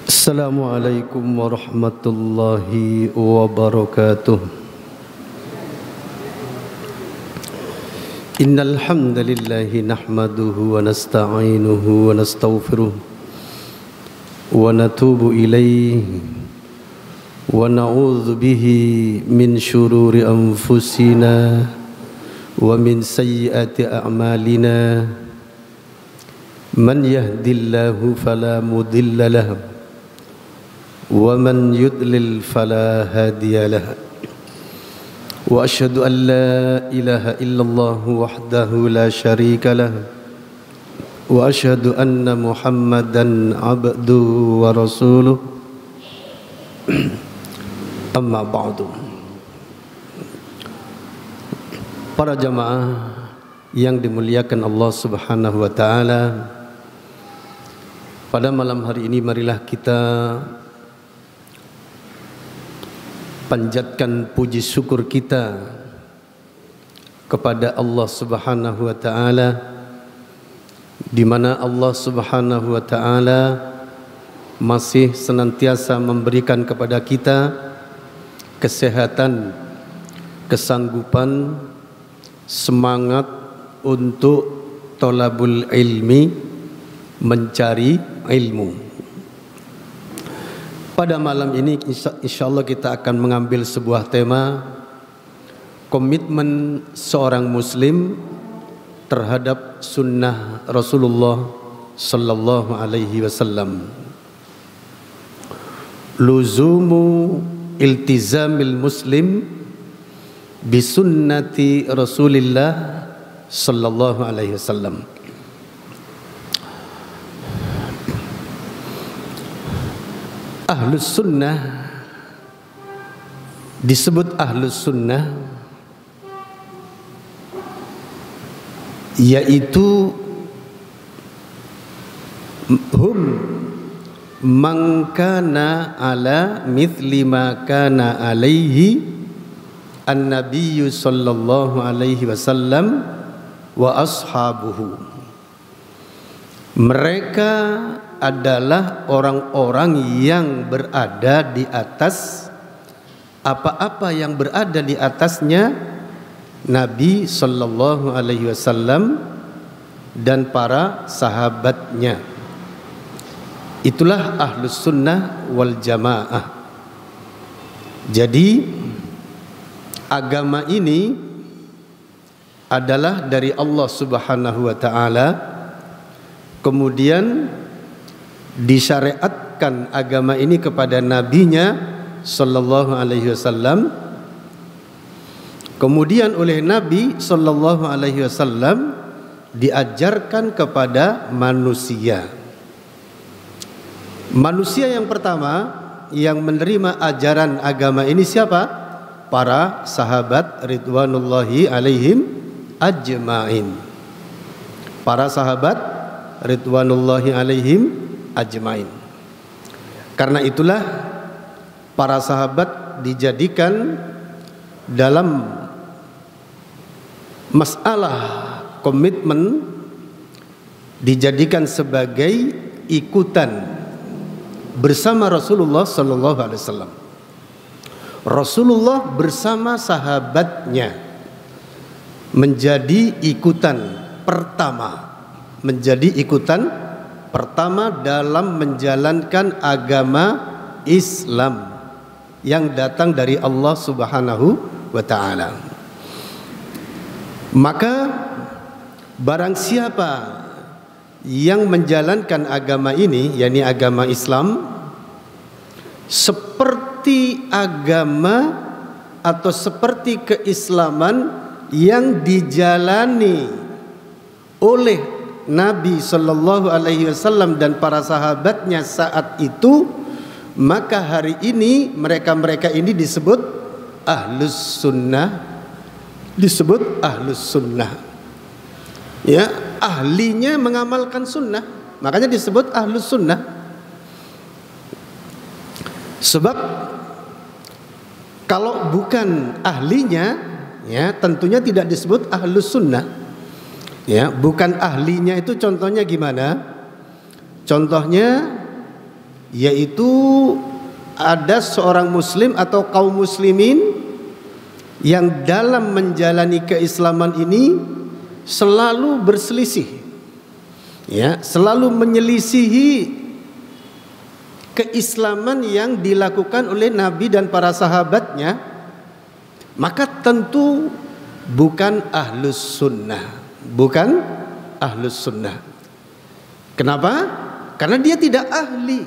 Assalamualaikum warahmatullahi wabarakatuh. Innal hamdalillahi nahmaduhu wa nasta'inuhu wa nastaghfiruh wa natubu ilaihi wa na'udzu bihi min syururi anfusina wa min sayyiati a'malina. Man yahdillahu fala mudilla lahu wa man yudlil fala hadiya lahu. Wa asyhadu an la ilaha illallah wahdahu la syarika lahu wa asyhadu anna Muhammadan abduhu wa rasuluh. Amma ba'du. Para jamaah yang dimuliakan Allah Subhanahu wa taala, pada malam hari ini marilah kita panjatkan puji syukur kita kepada Allah Subhanahu wa taala, di mana Allah Subhanahu wa taala masih senantiasa memberikan kepada kita kesehatan, kesanggupan, semangat untuk thalabul ilmi, mencari ilmu. Pada malam ini insyaallah kita akan mengambil sebuah tema, komitmen seorang muslim terhadap sunnah Rasulullah sallallahu alaihi wasallam. Luzumu iltizamil muslim bi sunnati Rasulillah sallallahu alaihi wasallam. Ahlus sunnah disebut ahlus sunnah yaitu hum man kana ala mithli ma kana alaihi an-nabiyyu sallallahu alaihi wasallam wa ashabuhu. Mereka adalah orang-orang yang berada di atas apa-apa yang berada di atasnya Nabi sallallahu alaihi wasallam dan para sahabatnya. Itulah ahlus sunnah wal jamaah. Jadi agama ini adalah dari Allah Subhanahu wa taala, kemudian disyariatkan agama ini kepada nabinya sallallahu alaihi wasallam, kemudian oleh Nabi sallallahu alaihi wasallam diajarkan kepada manusia. Manusia yang pertama yang menerima ajaran agama ini siapa? Para sahabat ridwanullahi alaihim ajma'in. Para sahabat ridwanullahi alaihim ajmain. Karena itulah para sahabat dijadikan dalam masalah komitmen, dijadikan sebagai ikutan bersama Rasulullah sallallahu alaihi wasallam. Rasulullah bersama sahabatnya menjadi ikutan pertama, menjadi ikutan pertama dalam menjalankan agama Islam yang datang dari Allah Subhanahu wa taala. Maka barang siapa yang menjalankan agama ini, yakni agama Islam, seperti agama atau seperti keislaman yang dijalani oleh Nabi sallallahu alaihi wasallam dan para sahabatnya saat itu, maka hari ini mereka ini disebut ahlus sunnah, disebut ahlus sunnah. Ya, ahlinya mengamalkan sunnah, makanya disebut ahlus sunnah. Sebab kalau bukan ahlinya, ya tentunya tidak disebut ahlus sunnah. Ya, bukan ahlinya itu contohnya gimana? Contohnya yaitu ada seorang muslim atau kaum muslimin yang dalam menjalani keislaman ini selalu berselisih, ya, selalu menyelisihi keislaman yang dilakukan oleh Nabi dan para sahabatnya, maka tentu bukan ahlus sunnah, bukan ahlus sunnah. Kenapa? Karena dia tidak ahli,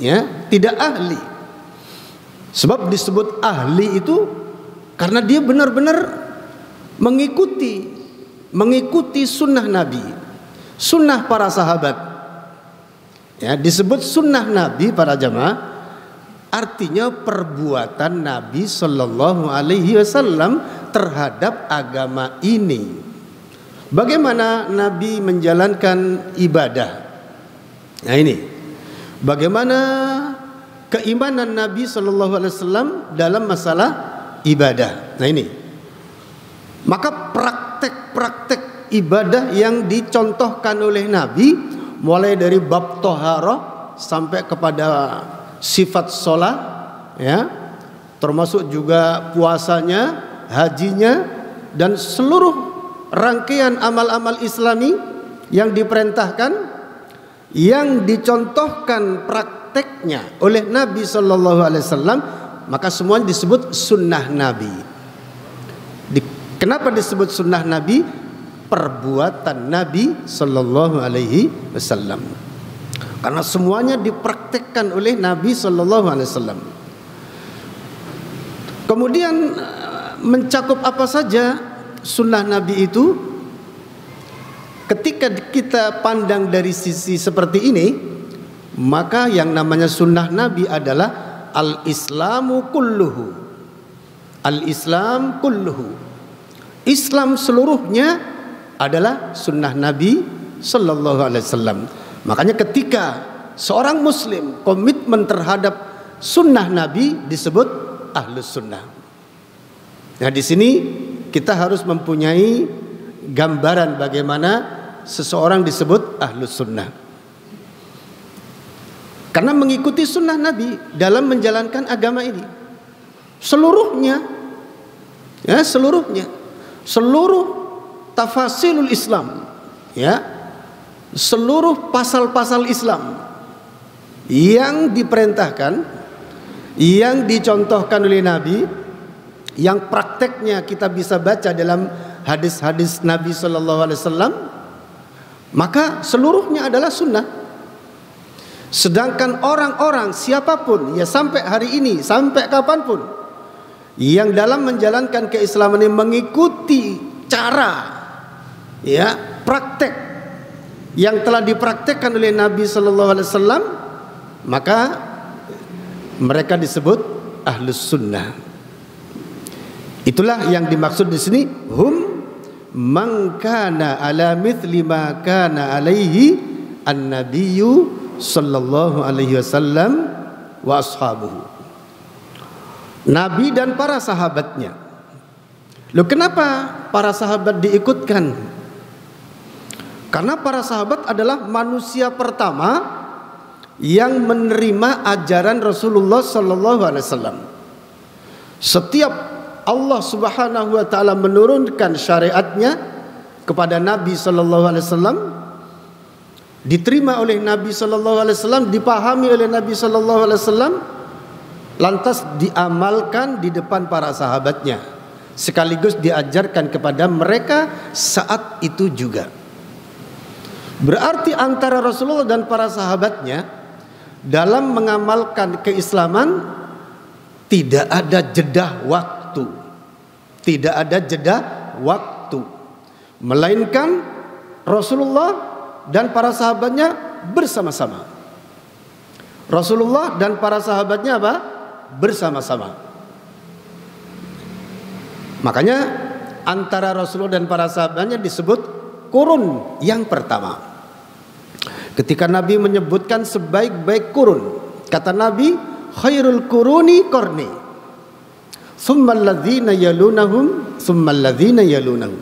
ya, tidak ahli. Sebab disebut ahli itu karena dia benar-benar mengikuti sunnah Nabi, sunnah para sahabat. Ya, disebut sunnah Nabi para jamaah, artinya perbuatan Nabi Sallallahu Alaihi Wasallam terhadap agama ini. Bagaimana Nabi menjalankan ibadah? Nah ini, bagaimana keimanan Nabi Sallallahu Alaihi Wasallam dalam masalah ibadah. Nah ini, maka praktek-praktek ibadah yang dicontohkan oleh Nabi, mulai dari bab toharoh sampai kepada sifat sholat, ya, termasuk juga puasanya, hajinya, dan seluruh rangkaian amal-amal Islami yang diperintahkan, yang dicontohkan prakteknya oleh Nabi Sallallahu Alaihi Wasallam, maka semuanya disebut sunnah Nabi. Kenapa disebut sunnah Nabi? Perbuatan Nabi Sallallahu Alaihi Wasallam, karena semuanya dipraktekkan oleh Nabi Sallallahu Alaihi Wasallam. Kemudian mencakup apa saja sunnah Nabi itu? Ketika kita pandang dari sisi seperti ini, maka yang namanya sunnah Nabi adalah al-islamu kulluhu, al-islam kulluhu, Islam seluruhnya adalah sunnah Nabi Sallallahu Alaihi Wasallam. Makanya ketika seorang muslim komitmen terhadap sunnah Nabi disebut ahlus sunnah. Nah di sini kita harus mempunyai gambaran bagaimana seseorang disebut ahlus sunnah, karena mengikuti sunnah Nabi dalam menjalankan agama ini seluruhnya, ya, seluruh tafasilul Islam, ya, seluruh pasal-pasal Islam yang diperintahkan, yang dicontohkan oleh Nabi, yang prakteknya kita bisa baca dalam hadis-hadis Nabi Sallallahu Alaihi Wasallam, maka seluruhnya adalah sunnah. Sedangkan orang-orang siapapun, ya, sampai hari ini, sampai kapanpun, yang dalam menjalankan keislaman ini mengikuti cara, ya, praktek yang telah dipraktekkan oleh Nabi Sallallahu Alaihi Wasallam, maka mereka disebut ahlus sunnah. Itulah yang dimaksud di sini, hum man kana ala mithli ma kana alaihi an-nabiyyu sallallahu alaihi wasallam wa ashabuhu. Nabi dan para sahabatnya. Loh, kenapa para sahabat diikutkan? Karena para sahabat adalah manusia pertama yang menerima ajaran Rasulullah Sallallahu Alaihi Wasallam. Setiap Allah Subhanahu Wa Taala menurunkan syariatnya kepada Nabi Sallallahu Alaihi Wasallam, diterima oleh Nabi Sallallahu Alaihi Wasallam, dipahami oleh Nabi Sallallahu Alaihi Wasallam, lantas diamalkan di depan para sahabatnya, sekaligus diajarkan kepada mereka saat itu juga. Berarti antara Rasulullah dan para sahabatnya dalam mengamalkan keislaman tidak ada jeda waktu, tidak ada jeda waktu, melainkan Rasulullah dan para sahabatnya bersama-sama. Rasulullah dan para sahabatnya apa? Bersama-sama. Makanya antara Rasulullah dan para sahabatnya disebut kurun yang pertama. Ketika Nabi menyebutkan sebaik-baik kurun, kata Nabi, khairul kuruni qarni, tsummal ladzina yalunahum, tsummal ladzina yalunahum.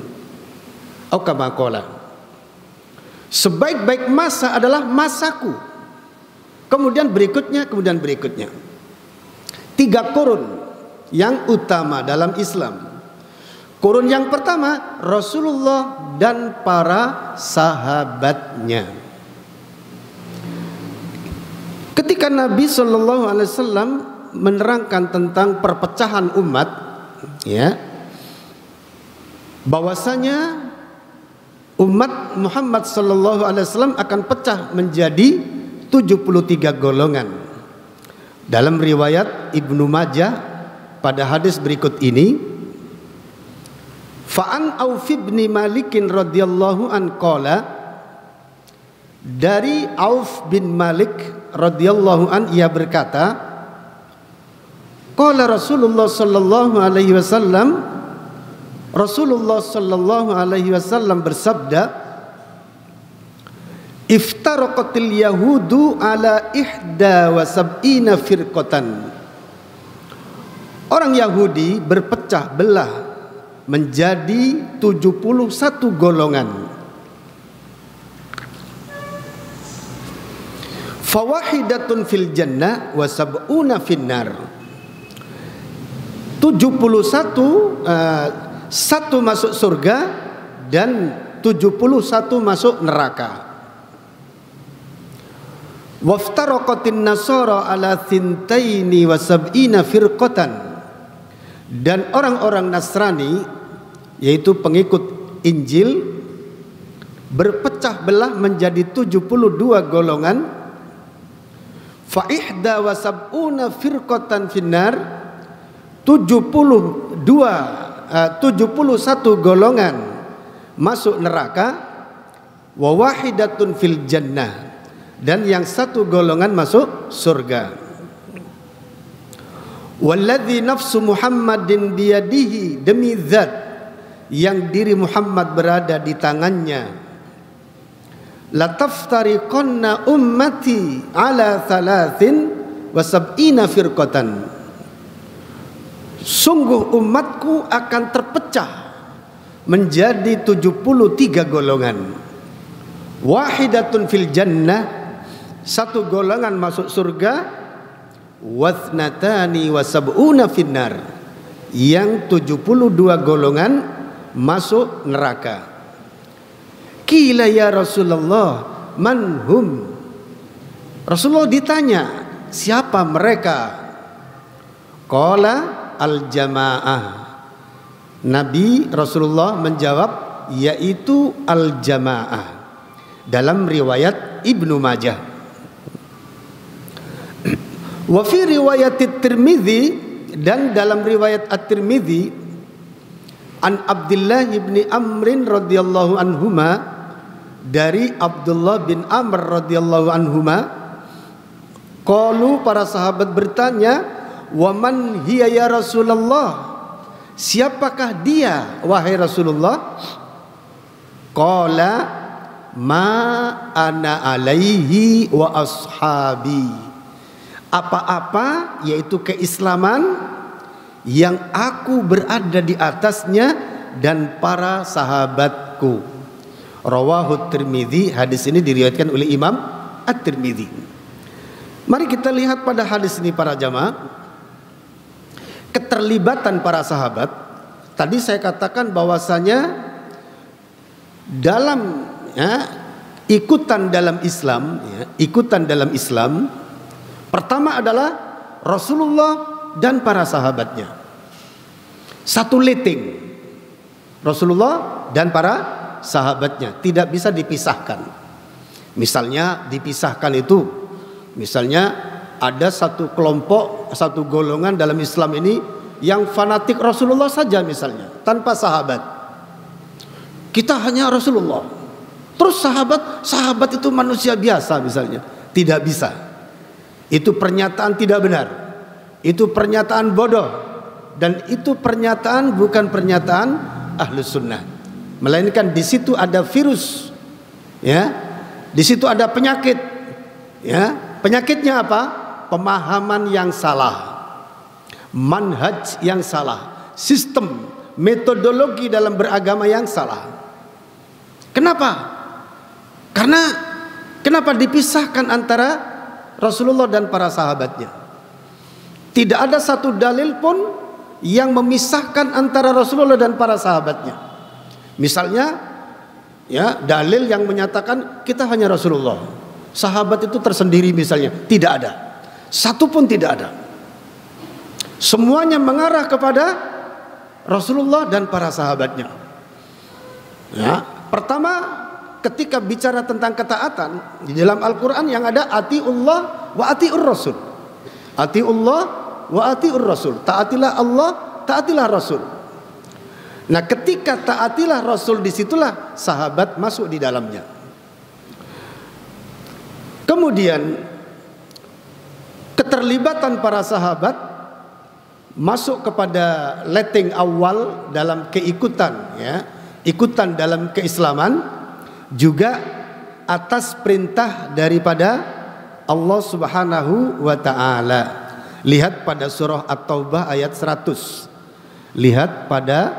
Atau kama qala, sebaik-baik masa adalah masaku, kemudian berikutnya. 3 kurun yang utama dalam Islam. Kurun yang pertama Rasulullah dan para sahabatnya. Ketika Nabi Shallallahu Alaihi Wasallam menerangkan tentang perpecahan umat, ya, bahwasanya umat Muhammad Shallallahu Alaihi Wasallam akan pecah menjadi 73 golongan. Dalam riwayat Ibnu Majah pada hadis berikut ini, Fa'an Auf bin Malikin radhiyallahu an qala, dari Auf bin Malik radhiyallahu an ia berkata, qala Rasulullah sallallahu alaihi wasallam, Rasulullah sallallahu alaihi wasallam bersabda, iftaraqatil yahudu ala 71 firqatan. Orang Yahudi berpecah belah menjadi 71 golongan. Fawahidatun fil jannah wa sab'una finnar. 71 satu masuk surga dan 71 masuk neraka. Waftaraqatin nasara ala thintaini wa sab'ina firqatan. Dan orang-orang Nasrani, yaitu pengikut Injil, berpecah belah menjadi 72 golongan. Fa ihda wa sab'una firqatan finnar, 71 golongan masuk neraka. Wa wahidatun fil jannah, dan yang satu golongan masuk surga. Walladzi nafsu Muhammadin biyadihi, demi zat yang diri Muhammad berada di tangannya, lataftariqanna ummati ala 73 firqatan. Sungguh umatku akan terpecah menjadi 73 golongan. Wahidatun fil jannah, satu golongan masuk surga. Wathnatani wa sab'una finnar, yang 72 golongan masuk neraka. Qila ya Rasulullah man hum. Rasulullah ditanya, siapa mereka? Qala al jamaah. Nabi Rasulullah menjawab, yaitu al jamaah. Dalam riwayat Ibnu Majah. Wa fi riwayat Tirmidzi, dan dalam riwayat At-Tirmidzi, an Abdullah bin Amr radhiyallahu anhuma, dari Abdullah bin Amr radhiyallahu anhuma, qalu, para sahabat bertanya, wa man hiya ya Rasulullah, siapakah dia wahai Rasulullah? Qala ma ana alaihi wa ashabi, apa-apa yaitu keislaman yang aku berada di atasnya dan para sahabatku. Rawahu Tirmidzi, hadis ini diriwayatkan oleh Imam At-Tirmidzi. Mari kita lihat pada hadis ini para jamaah, keterlibatan para sahabat. Tadi saya katakan bahwasanya dalam ikutan dalam Islam, pertama adalah Rasulullah dan para sahabatnya. Satu liting, Rasulullah dan para sahabatnya, tidak bisa dipisahkan. Misalnya dipisahkan itu, misalnya ada satu kelompok, satu golongan dalam Islam ini yang fanatik Rasulullah saja misalnya, tanpa sahabat. Kita hanya Rasulullah, terus sahabat itu manusia biasa misalnya. Tidak bisa. Itu pernyataan tidak benar. Itu pernyataan bodoh. Dan itu pernyataan bukan pernyataan Ahlus Sunnah, melainkan di situ ada virus, ya. Di situ ada penyakit, ya. Penyakitnya apa? Pemahaman yang salah, manhaj yang salah, sistem, metodologi dalam beragama yang salah. Kenapa? Karena kenapa dipisahkan antara Rasulullah dan para sahabatnya. Tidak ada satu dalil pun yang memisahkan antara Rasulullah dan para sahabatnya. Misalnya, ya, dalil yang menyatakan kita hanya Rasulullah, sahabat itu tersendiri misalnya, tidak ada. Satu pun tidak ada. Semuanya mengarah kepada Rasulullah dan para sahabatnya. Ya, pertama ketika bicara tentang ketaatan di dalam Al-Quran yang ada atiullah wa atiur rasul. Atiullah wa atiur rasul. Taatilah Allah, taatilah Rasul. Nah, ketika taatilah Rasul, disitulah sahabat masuk di dalamnya. Kemudian keterlibatan para sahabat masuk kepada letting awal dalam keikutan, ya, ikutan dalam keislaman juga atas perintah daripada Allah Subhanahu wa taala. Lihat pada surah At-Taubah ayat 100. Lihat pada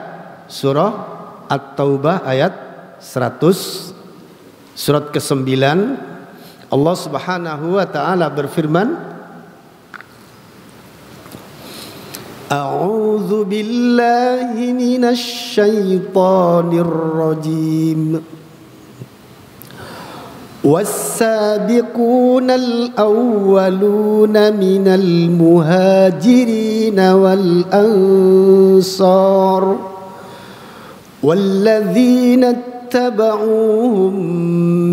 surah At-Taubah ayat 100, surat ke-9. Allah Subhanahu wa taala berfirman, A'udzu billahi minasy syaithanir rajim. والسابقون الأولون من المهاجرين والأنصار والذين اتبعوهم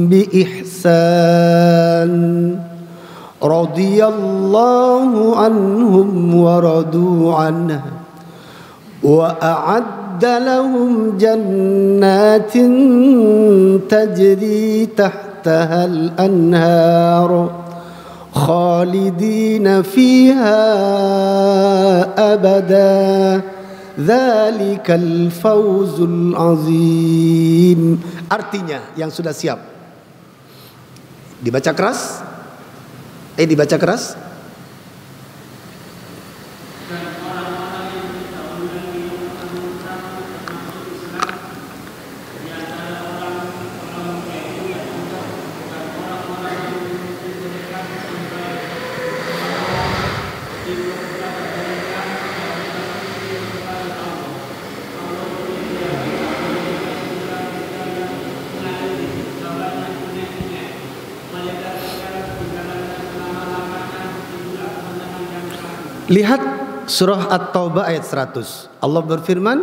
بإحسان رضي الله عنهم ورضوا عنه وأعد لهم جنات تجري تحتها الأنهار خالدين فيها أبدا ذلك الفوز العظيم. Artinya yang sudah siap dibaca keras, dibaca keras. Lihat surah At-Taubah ayat 100. Allah berfirman,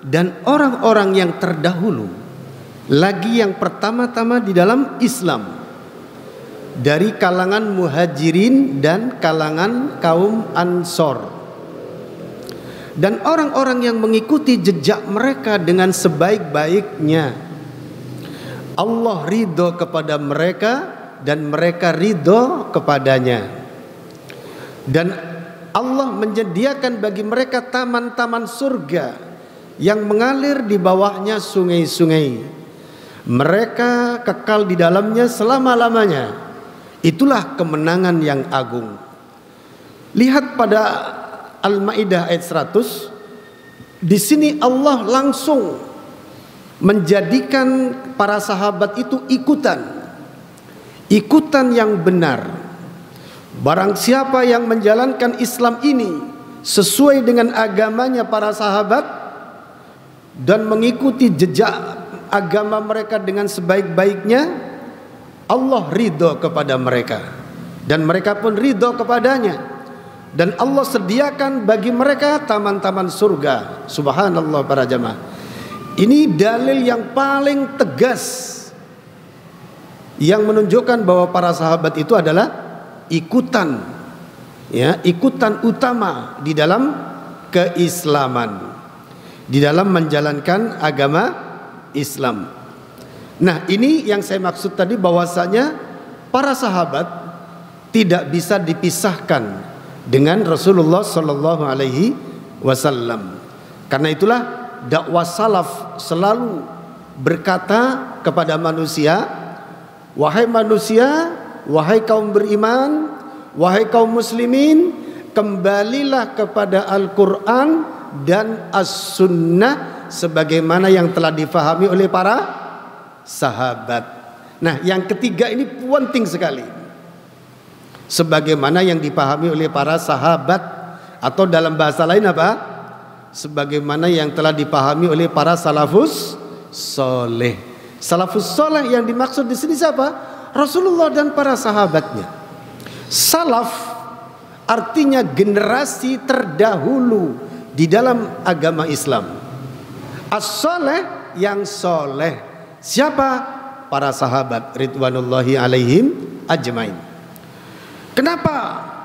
dan orang-orang yang terdahulu, lagi yang pertama-tama di dalam Islam, dari kalangan muhajirin dan kalangan kaum Ansor, dan orang-orang yang mengikuti jejak mereka dengan sebaik-baiknya, Allah ridho kepada mereka dan mereka ridho kepadanya. Dan Allah menyediakan bagi mereka taman-taman surga yang mengalir di bawahnya sungai-sungai. Mereka kekal di dalamnya selama-lamanya. Itulah kemenangan yang agung. Lihat pada Al-Maidah ayat 100. Di sini Allah langsung menjadikan para sahabat itu ikutan yang benar. Barang siapa yang menjalankan Islam ini sesuai dengan agamanya para sahabat dan mengikuti jejak agama mereka dengan sebaik-baiknya, Allah ridho kepada mereka dan mereka pun ridho kepadanya, dan Allah sediakan bagi mereka taman-taman surga. Subhanallah para jamaah. Ini dalil yang paling tegas yang menunjukkan bahwa para sahabat itu adalah ikutan, ya, ikutan utama di dalam keislaman, di dalam menjalankan agama Islam. Nah, ini yang saya maksud tadi, bahwasanya para sahabat tidak bisa dipisahkan dengan Rasulullah Sallallahu Alaihi Wasallam. Karena itulah dakwah salaf selalu berkata kepada manusia, wahai manusia, wahai kaum beriman, wahai kaum muslimin, kembalilah kepada Al-Quran dan As-Sunnah sebagaimana yang telah difahami oleh para sahabat. Nah, yang ketiga ini penting sekali. sebagaimana yang dipahami oleh para sahabat, atau dalam bahasa lain apa? Sebagaimana yang telah dipahami oleh para salafus soleh. Salafus soleh yang dimaksud di sini siapa? Rasulullah dan para sahabatnya. Salaf artinya generasi terdahulu di dalam agama Islam. As-soleh yang soleh. Siapa? Para sahabat ridwanullahi alaihim ajmain. Kenapa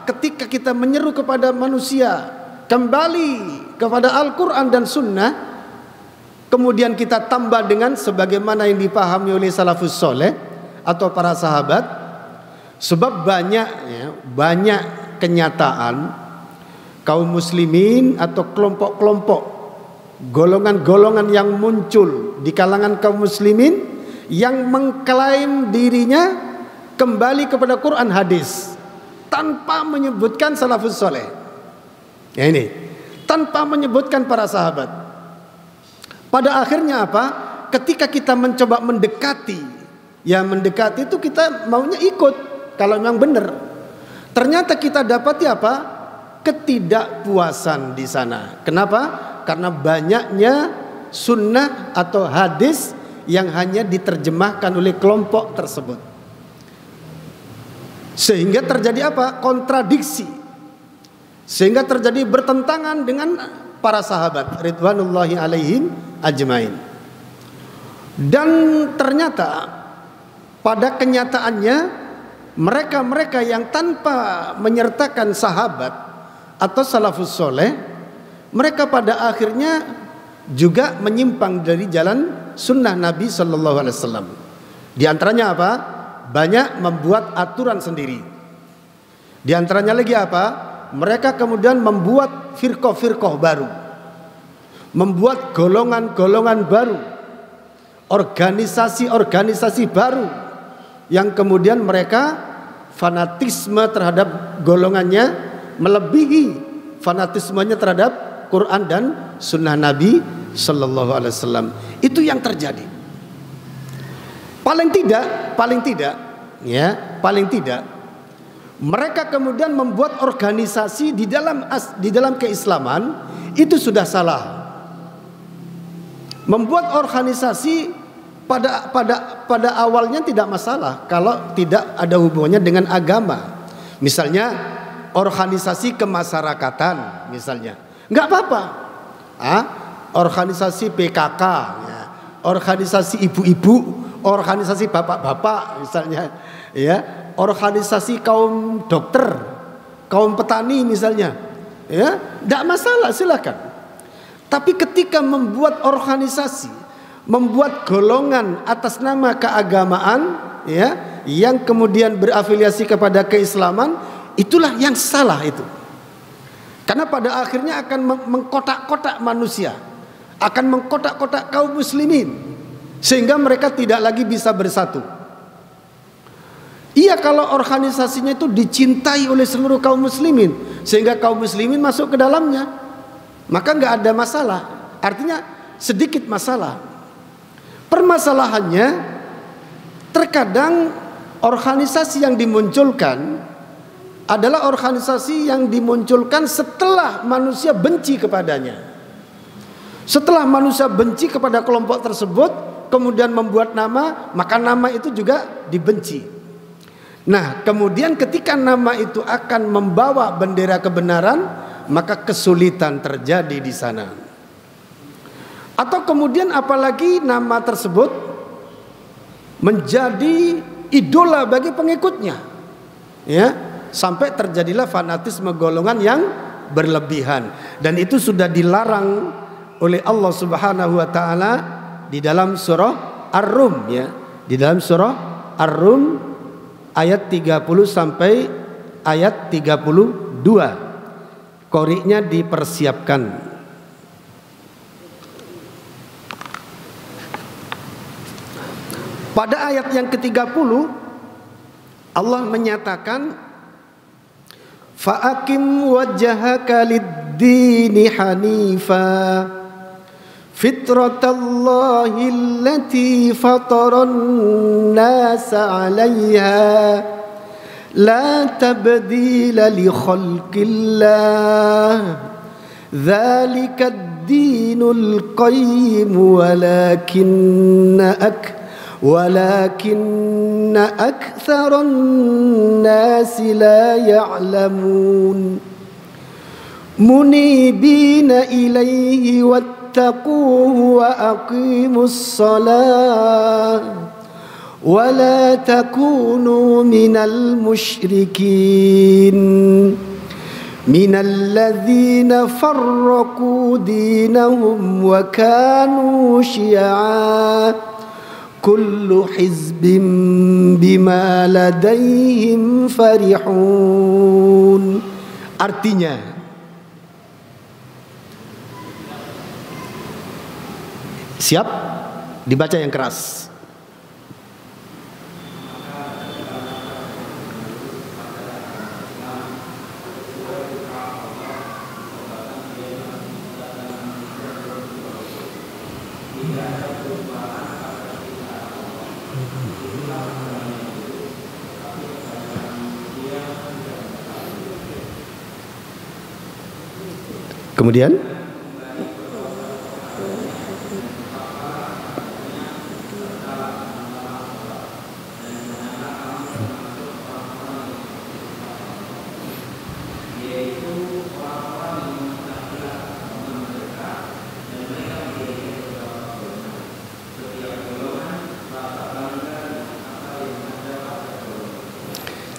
ketika kita menyeru kepada manusia kembali kepada Al-Quran dan Sunnah, kemudian kita tambah dengan sebagaimana yang dipahami oleh salafus soleh atau para sahabat? Sebab banyak kenyataan kaum muslimin atau kelompok-kelompok, golongan-golongan yang muncul di kalangan kaum muslimin yang mengklaim dirinya kembali kepada Quran hadis tanpa menyebutkan salafus soleh. Ya, ini tanpa menyebutkan para sahabat. Pada akhirnya apa? Ketika kita mencoba mendekati, ya mendekati itu kita maunya ikut kalau memang benar. Ternyata kita dapati apa? Ketidakpuasan di sana. Kenapa? Karena banyaknya sunnah atau hadis yang hanya diterjemahkan oleh kelompok tersebut. Sehingga terjadi apa? Kontradiksi. Sehingga terjadi bertentangan dengan para sahabat ridwanullahi alaihim ajmain. Dan ternyata pada kenyataannya mereka-mereka yang tanpa menyertakan sahabat atau salafus soleh, mereka pada akhirnya juga menyimpang dari jalan sunnah Nabi Sallallahu Alaihi Wasallam. Di antaranya apa? Banyak membuat aturan sendiri. Di antaranya lagi apa? Mereka kemudian membuat firqah-firqah baru, membuat golongan-golongan baru, organisasi-organisasi baru, yang kemudian mereka fanatisme terhadap golongannya melebihi fanatismenya terhadap Quran dan sunnah Nabi Sallallahu Alaihi Wasallam. Itu yang terjadi. Paling tidak mereka kemudian membuat organisasi di dalam keislaman itu sudah salah. Membuat organisasi pada awalnya tidak masalah kalau tidak ada hubungannya dengan agama. Misalnya organisasi kemasyarakatan, misalnya nggak apa-apa. Organisasi PKK, ya. Organisasi ibu-ibu, organisasi bapak-bapak, misalnya, ya. Organisasi kaum dokter, kaum petani misalnya, ya, tidak masalah, silakan. Tapi ketika membuat organisasi, membuat golongan atas nama keagamaan, ya, yang kemudian berafiliasi kepada keislaman, itulah yang salah itu. Karena pada akhirnya akan mengkotak-kotak manusia, akan mengkotak-kotak kaum muslimin, sehingga mereka tidak lagi bisa bersatu. Iya, kalau organisasinya itu dicintai oleh seluruh kaum muslimin sehingga kaum muslimin masuk ke dalamnya, maka nggak ada masalah. Artinya sedikit masalah. Permasalahannya terkadang organisasi yang dimunculkan adalah organisasi yang dimunculkan setelah manusia benci kepadanya. Setelah manusia benci kepada kelompok tersebut, kemudian membuat nama, maka nama itu juga dibenci. Nah, kemudian ketika nama itu akan membawa bendera kebenaran, maka kesulitan terjadi di sana. Atau kemudian apalagi nama tersebut menjadi idola bagi pengikutnya, ya, sampai terjadilah fanatisme golongan yang berlebihan. Dan itu sudah dilarang oleh Allah Subhanahu wa taala di dalam surah Ar-Rum, ya. Di dalam surah Ar-Rum ayat 30 sampai ayat 32. Qori'nya dipersiapkan. Pada ayat yang ke-30 Allah menyatakan fa'akim wajhaka lid-dini hanifa fitratallahi allati fataran nasa 'alaiha لا تبديل لخلق الله ذلك الدين القيم ولكن أكثر الناس لا يعلمون منيبين إليه واتقوه وأقيموا الصلاة ولا تكونوا من المشركين من الذين فرقوا دينهم وكانوا شيعا كل حزب بما لديهم فرحون. Artinya, siap dibaca yang keras. Kemudian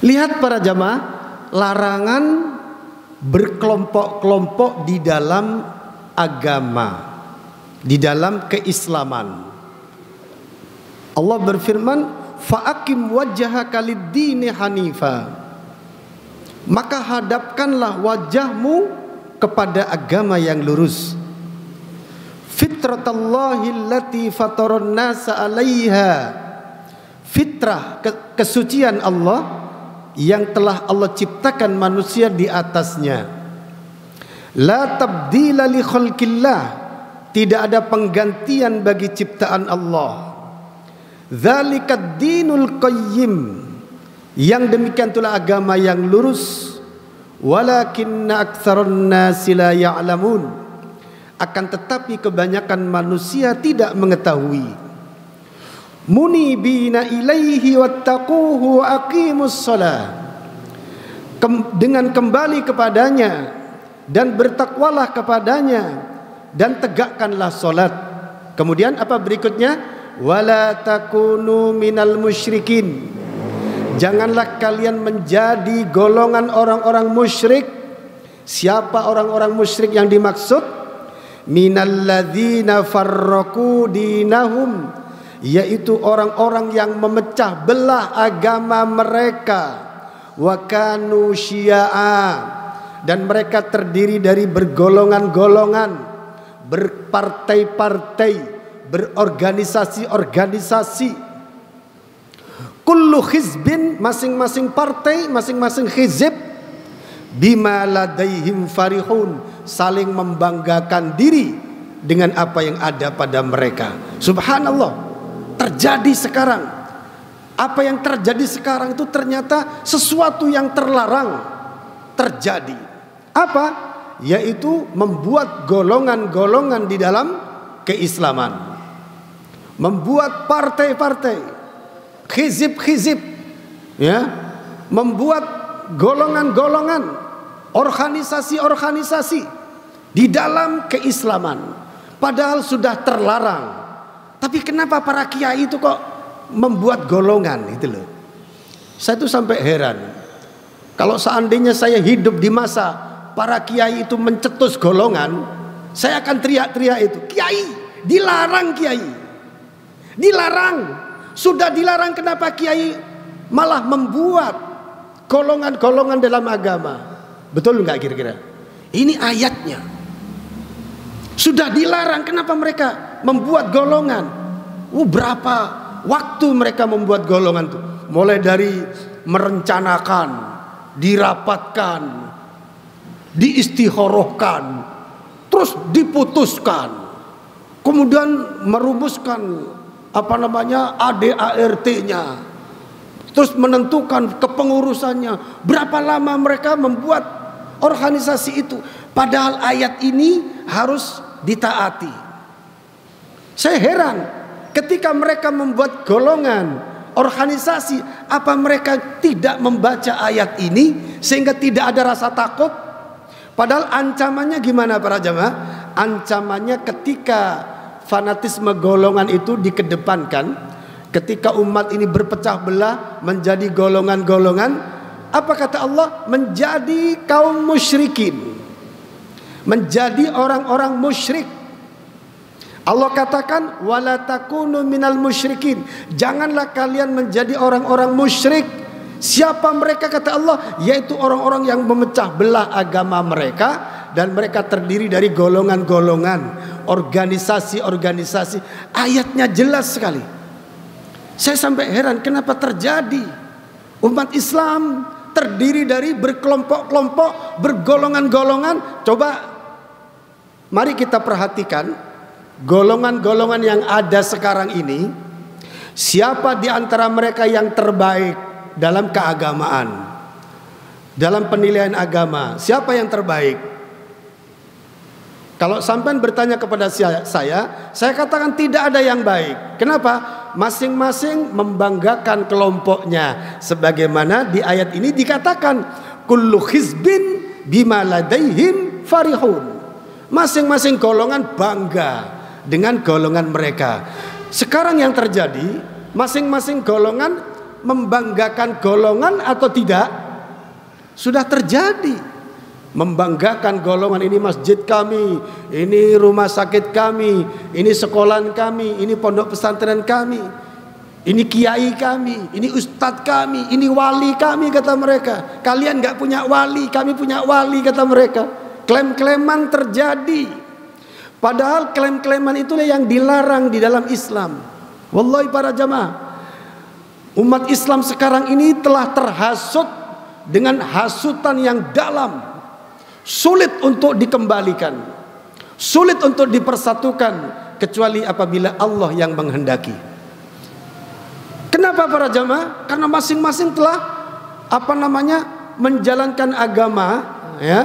lihat para jamaah, larangan berkelompok-kelompok di dalam agama, di dalam keislaman. Allah berfirman, fa'akim wajhaka lid-dini hanifa, maka hadapkanlah wajahmu kepada agama yang lurus. Fitratallahi allati fataran nasa 'alaiha, fitrah kesucian Allah yang telah Allah ciptakan manusia di atasnya. La tabdila li khalqillah, tidak ada penggantian bagi ciptaan Allah. Dzalikad dinul qayyim, yang demikian itulah agama yang lurus. Walakinna aktsarun nasi la ya'lamun, akan tetapi kebanyakan manusia tidak mengetahui. Munibina ilaihi wattaquhu wa aqimus shalah, dengan kembali kepadanya dan bertakwalah kepadanya dan tegakkanlah salat. Kemudian apa berikutnya? Wala takunu minal musyrikin, janganlah kalian menjadi golongan orang-orang musyrik. Siapa orang-orang musyrik yang dimaksud? Minalladzina farraqu dinahum, yaitu orang-orang yang memecah belah agama mereka. Wa kanu syi'a, dan mereka terdiri dari bergolongan-golongan, berpartai-partai, berorganisasi-organisasi. Kullu hizbin, masing-masing partai, masing-masing hizib, bima ladaihim farihun, saling membanggakan diri dengan apa yang ada pada mereka. Subhanallah, terjadi sekarang. Apa yang terjadi sekarang itu ternyata sesuatu yang terlarang terjadi. Apa? Yaitu membuat golongan-golongan di dalam keislaman, membuat partai-partai, hizib-hizib, ya, membuat golongan-golongan, organisasi-organisasi di dalam keislaman, padahal sudah terlarang. Tapi kenapa para kiai itu kok membuat golongan itu loh. Saya tuh sampai heran. Kalau seandainya saya hidup di masa para kiai itu mencetus golongan, saya akan teriak-teriak itu, kiai, dilarang kiai. Dilarang. Sudah dilarang, kenapa kiai malah membuat golongan-golongan dalam agama? Betul nggak kira-kira? Ini ayatnya. Sudah dilarang, kenapa mereka membuat golongan? Berapa waktu mereka membuat golongan itu? Mulai dari merencanakan, dirapatkan, diistikharahkan, terus diputuskan, kemudian merumuskan ADART-nya, terus menentukan kepengurusannya, berapa lama mereka membuat organisasi itu. Padahal ayat ini harus ditaati. Saya heran ketika mereka membuat golongan, organisasi, apa mereka tidak membaca ayat ini sehingga tidak ada rasa takut? Padahal ancamannya gimana para jamaah? Ancamannya ketika fanatisme golongan itu dikedepankan, ketika umat ini berpecah belah menjadi golongan-golongan, apa kata Allah? Menjadi kaum musyrikin, menjadi orang-orang musyrik. Allah katakan wala takunu minal musyrikin, janganlah kalian menjadi orang-orang musyrik. Siapa mereka kata Allah? Yaitu orang-orang yang memecah belah agama mereka, dan mereka terdiri dari golongan-golongan, organisasi-organisasi. Ayatnya jelas sekali. Saya sampai heran kenapa terjadi umat Islam terdiri dari berkelompok-kelompok, bergolongan-golongan. Coba mari kita perhatikan golongan-golongan yang ada sekarang ini. Siapa di antara mereka yang terbaik dalam keagamaan, dalam penilaian agama? Siapa yang terbaik? Kalau sampean bertanya kepada saya katakan tidak ada yang baik. Kenapa? Masing-masing membanggakan kelompoknya, sebagaimana di ayat ini dikatakan kullu hizbin bima ladaihim farihun. Masing-masing golongan bangga dengan golongan mereka. Sekarang yang terjadi, masing-masing golongan membanggakan golongan atau tidak? Sudah terjadi. Membanggakan golongan, ini masjid kami, ini rumah sakit kami, ini sekolahan kami, ini pondok pesantren kami, ini kiai kami, ini ustadz kami, ini wali kami kata mereka. Kalian gak punya wali, kami punya wali kata mereka. Klaim-klaiman terjadi. Padahal klaim-klaiman itulah yang dilarang di dalam Islam. Wallahi para jamaah, umat Islam sekarang ini telah terhasut dengan hasutan yang dalam. Sulit untuk dikembalikan, sulit untuk dipersatukan, kecuali apabila Allah yang menghendaki. Kenapa para jamaah? Karena masing-masing telah menjalankan agama, ya.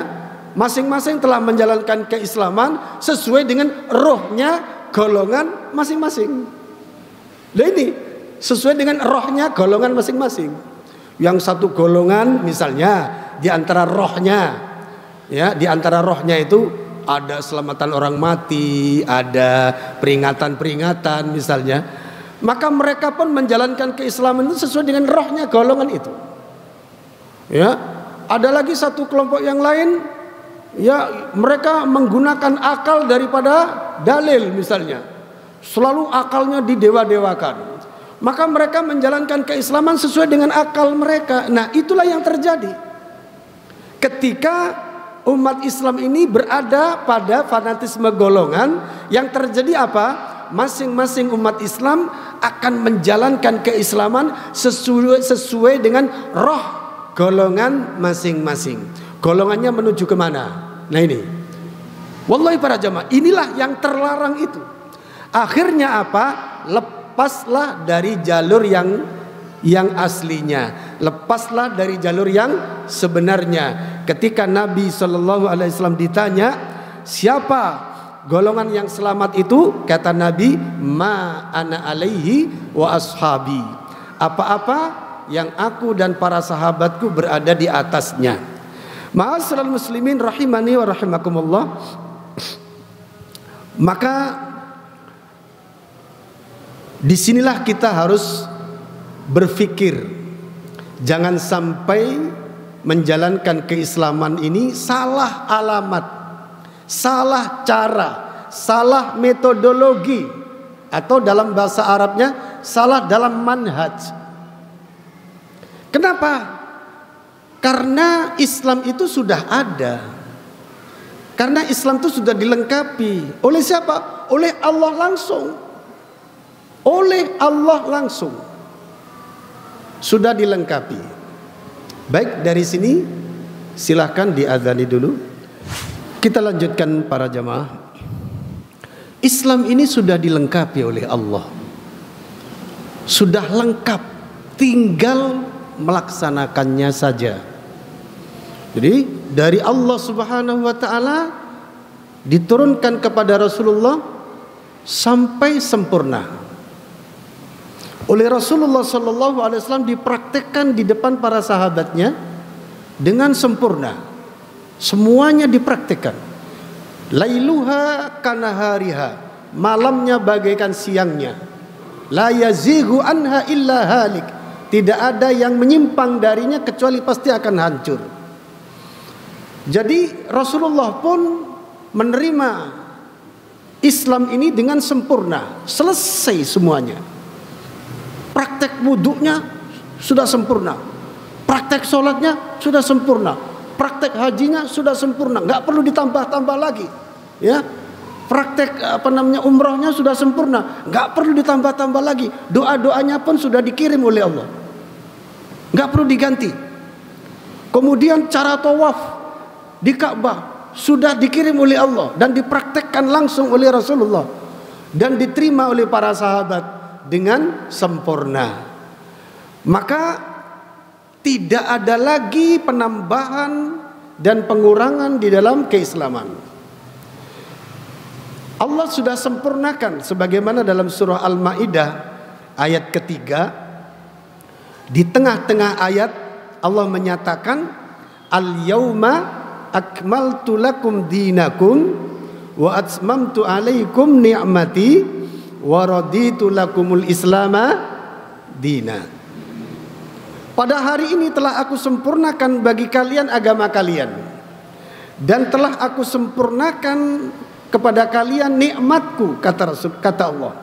Masing-masing telah menjalankan keislaman sesuai dengan rohnya golongan masing-masing. Nah ini sesuai dengan rohnya golongan masing-masing. Yang satu golongan misalnya di antara rohnya, ya, di antara rohnya itu ada selamatan orang mati, ada peringatan-peringatan misalnya. Maka mereka pun menjalankan keislaman itu sesuai dengan rohnya golongan itu. Ya, ada lagi satu kelompok yang lain, ya, mereka menggunakan akal daripada dalil misalnya. Selalu akalnya didewa-dewakan. Maka mereka menjalankan keislaman sesuai dengan akal mereka. Nah, itulah yang terjadi ketika umat Islam ini berada pada fanatisme golongan. Yang terjadi apa? Masing-masing umat Islam akan menjalankan keislaman sesuai dengan roh golongan masing-masing. Golongannya menuju kemana? Nah ini, wallahi para jamaah, inilah yang terlarang itu. Akhirnya apa? Lepaslah dari jalur yang aslinya, lepaslah dari jalur yang sebenarnya. Ketika Nabi SAW ditanya siapa golongan yang selamat itu, kata Nabi, ma ana alaihi wa ashabi, apa-apa yang aku dan para sahabatku berada di atasnya. Ma'asyiral muslimin rahimani wa rahimakumullah. Maka disinilah kita harus berpikir, jangan sampai menjalankan keislaman ini salah alamat, salah cara, salah metodologi, atau dalam bahasa Arabnya salah dalam manhaj. Kenapa? Karena Islam itu sudah ada. Karena Islam itu sudah dilengkapi. Oleh siapa? Oleh Allah langsung. Oleh Allah langsung. Sudah dilengkapi. Baik, dari sini silahkan diadzani dulu. Kita lanjutkan para jamaah. Islam ini sudah dilengkapi oleh Allah. Sudah lengkap. tinggal melaksanakannya saja. Jadi dari Allah Subhanahu wa taala diturunkan kepada Rasulullah sampai sempurna. Oleh Rasulullah sallallahu alaihi wasallam dipraktekkan di depan para sahabatnya dengan sempurna. Semuanya dipraktekkan. Lailuha kanahariha, malamnya bagaikan siangnya. La yazighu anha illa halik, tidak ada yang menyimpang darinya kecuali pasti akan hancur. Jadi Rasulullah pun menerima Islam ini dengan sempurna, selesai semuanya. Praktek wudhunya sudah sempurna, praktek sholatnya sudah sempurna, praktek hajinya sudah sempurna, nggak perlu ditambah-tambah lagi, ya. Praktek umrahnya sudah sempurna, nggak perlu ditambah-tambah lagi. Doa-doanya pun sudah dikirim oleh Allah, nggak perlu diganti. Kemudian cara tawaf di Ka'bah sudah dikirim oleh Allah dan dipraktekkan langsung oleh Rasulullah dan diterima oleh para sahabat dengan sempurna. Maka tidak ada lagi penambahan dan pengurangan di dalam keislaman. Allah sudah sempurnakan sebagaimana dalam surah Al-Maidah ayat ketiga. Di tengah-tengah ayat Allah menyatakan, Al-yauma akmaltu lakum dinakum wa atmamtu alaikum ni'mati wa raditu lakumul islama dina. Pada hari ini telah aku sempurnakan bagi kalian agama kalian, dan telah aku sempurnakan kepada kalian nikmatku, kata Allah,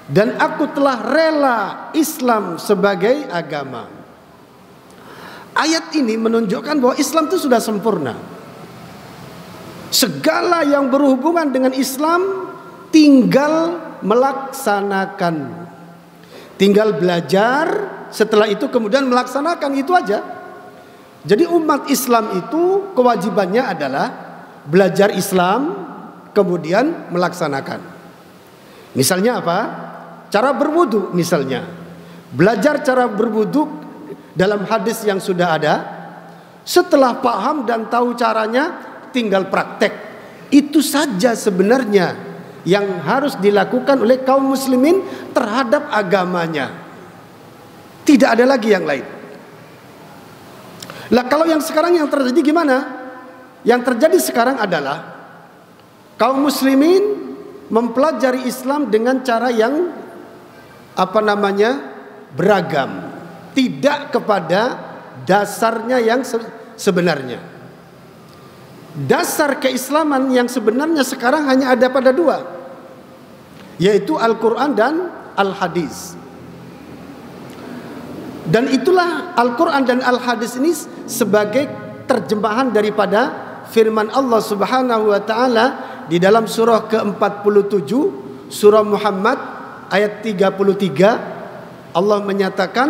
dan aku telah rela Islam sebagai agama. Ayat ini menunjukkan bahwa Islam itu sudah sempurna. Segala yang berhubungan dengan Islam tinggal melaksanakan, tinggal belajar, setelah itu kemudian melaksanakan, itu aja. Jadi umat Islam itu kewajibannya adalah belajar Islam, kemudian melaksanakan. Misalnya apa? Cara berwudu misalnya. Belajar cara berwudu dalam hadis yang sudah ada. Setelah paham dan tahu caranya, tinggal praktek. Itu saja sebenarnya yang harus dilakukan oleh kaum muslimin terhadap agamanya. Tidak ada lagi yang lain. Lah kalau yang sekarang yang terjadi gimana? Yang terjadi sekarang adalah kaum muslimin mempelajari Islam dengan cara yang beragam, tidak kepada dasarnya yang sebenarnya. Dasar keislaman yang sebenarnya sekarang hanya ada pada dua, yaitu Al-Quran dan Al-Hadis. Dan itulah Al-Quran dan Al-Hadis ini sebagai terjemahan daripada firman Allah Subhanahu wa ta'ala di dalam surah ke-47, surah Muhammad ayat 33. Allah menyatakan,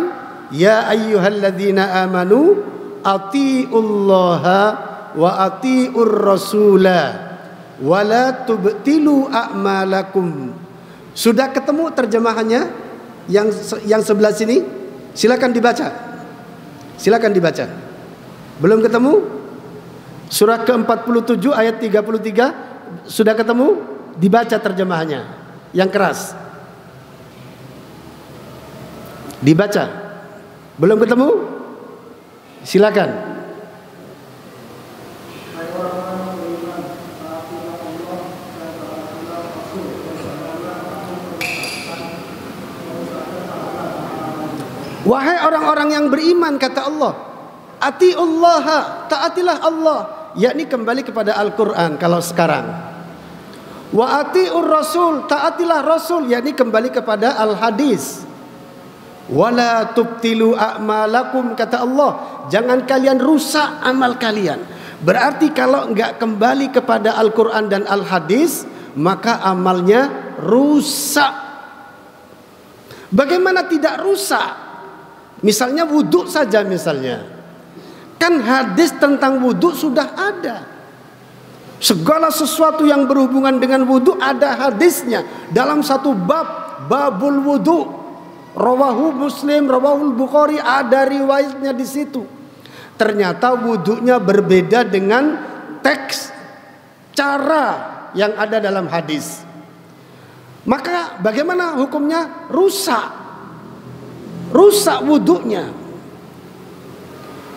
Ya ayyuhalladzina amanu ati'ullaha wa ati'ur rasula wa la tubtilu a'malakum. Sudah ketemu terjemahannya yang sebelah sini? Silakan dibaca. Silakan dibaca. Belum ketemu? Surah ke-47 ayat 33 sudah ketemu? Dibaca terjemahannya yang keras. Dibaca. Belum ketemu? Silakan. Wahai orang-orang yang beriman, kata Allah, atiullaha, taatilah Allah, yakni kembali kepada Al-Quran kalau sekarang. Wa atiur rasul, taatilah Rasul, yakni kembali kepada Al-Hadis. Wala tubtilu a'malakum, kata Allah, jangan kalian rusak amal kalian. Berarti kalau enggak kembali kepada Al-Quran dan Al-Hadis, maka amalnya rusak. Bagaimana tidak rusak? Misalnya wudhu saja misalnya. Kan hadis tentang wudhu sudah ada. Segala sesuatu yang berhubungan dengan wudhu ada hadisnya. Dalam satu bab, babul wudhu. Rawahu Muslim, rawahul Bukhari, ada riwayatnya di situ. Ternyata wudhunya berbeda dengan teks cara yang ada dalam hadis. Maka bagaimana hukumnya? Rusak wudhunya.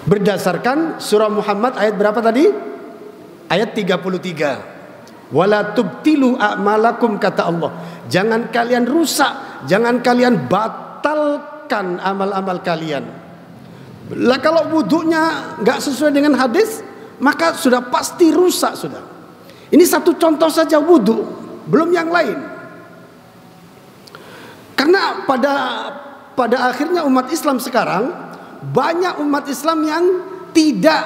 Berdasarkan surah Muhammad ayat berapa tadi? Ayat 33. Wala tubtilu a'malakum, kata Allah. Jangan kalian rusak, jangan kalian batalkan amal-amal kalian. Lah kalau wudhunya nggak sesuai dengan hadis, maka sudah pasti rusak sudah. Ini satu contoh saja wudhu, belum yang lain. Karena pada akhirnya umat Islam sekarang, banyak umat Islam yang tidak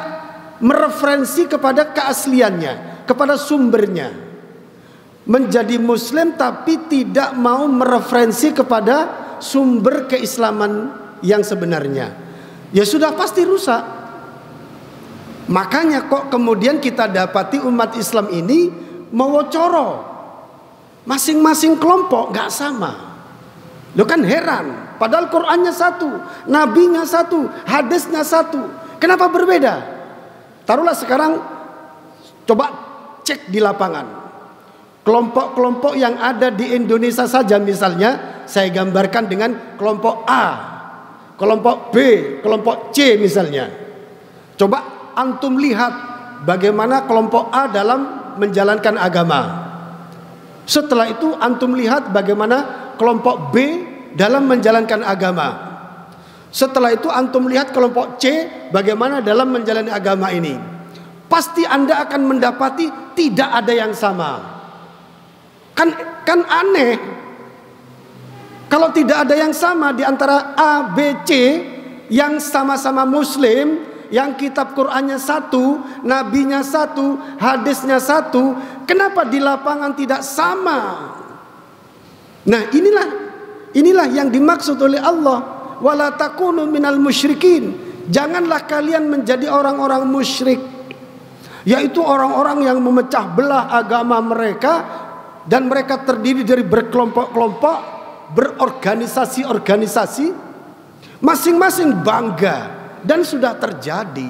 mereferensi kepada keasliannya, kepada sumbernya. Menjadi Muslim tapi tidak mau mereferensi kepada sumber keislaman yang sebenarnya. Ya sudah pasti rusak. Makanya kok kemudian kita dapati umat Islam ini mewocoro. Masing-masing kelompok gak sama. Lo kan heran. Padahal Qur'annya satu, nabinya satu, hadisnya satu. Kenapa berbeda? Taruhlah sekarang coba cek di lapangan. Kelompok-kelompok yang ada di Indonesia saja misalnya, saya gambarkan dengan kelompok A, kelompok B, kelompok C misalnya. Coba antum lihat bagaimana kelompok A dalam menjalankan agama. Setelah itu antum lihat bagaimana kelompok B dalam menjalankan agama. Setelah itu antum lihat kelompok C bagaimana dalam menjalani agama ini. Pasti Anda akan mendapati tidak ada yang sama. Kan aneh. Kalau tidak ada yang sama di antara A, B, C yang sama-sama Muslim, yang kitab Qur'annya satu, nabinya satu, hadisnya satu, kenapa di lapangan tidak sama? Nah, inilah yang dimaksud oleh Allah, wala takunu minal musyrikin. Janganlah kalian menjadi orang-orang musyrik, yaitu orang-orang yang memecah belah agama mereka, dan mereka terdiri dari berkelompok-kelompok, berorganisasi-organisasi, masing-masing bangga. Dan sudah terjadi.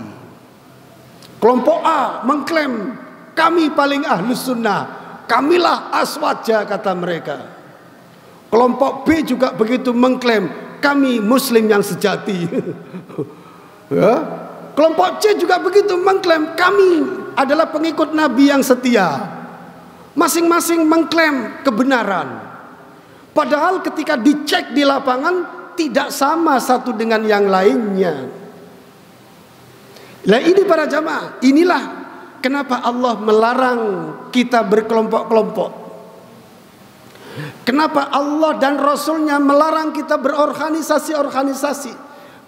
Kelompok A mengklaim kami paling ahlus sunnah, kamilah aswaja, kata mereka. Kelompok B juga begitu, mengklaim kami muslim yang sejati. Ya. Kelompok C juga begitu, mengklaim kami adalah pengikut Nabi yang setia. Masing-masing mengklaim kebenaran. Padahal ketika dicek di lapangan tidak sama satu dengan yang lainnya. Nah ini para jamaah, inilah kenapa Allah melarang kita berkelompok-kelompok. Kenapa Allah dan Rasulnya melarang kita berorganisasi-organisasi?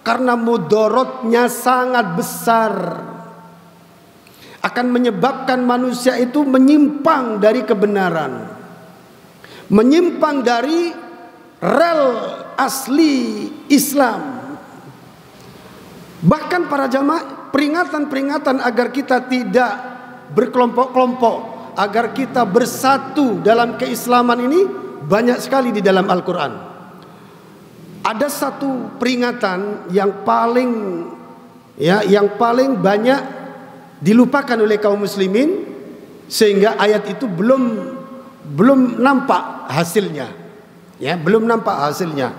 Karena mudorotnya sangat besar. Akan menyebabkan manusia itu menyimpang dari kebenaran, menyimpang dari rel asli Islam. Bahkan para jamaah, peringatan-peringatan agar kita tidak berkelompok-kelompok, agar kita bersatu dalam keislaman ini banyak sekali di dalam Al-Quran. Ada satu peringatan yang paling banyak dilupakan oleh kaum muslimin, sehingga ayat itu belum nampak hasilnya, ya, belum nampak hasilnya,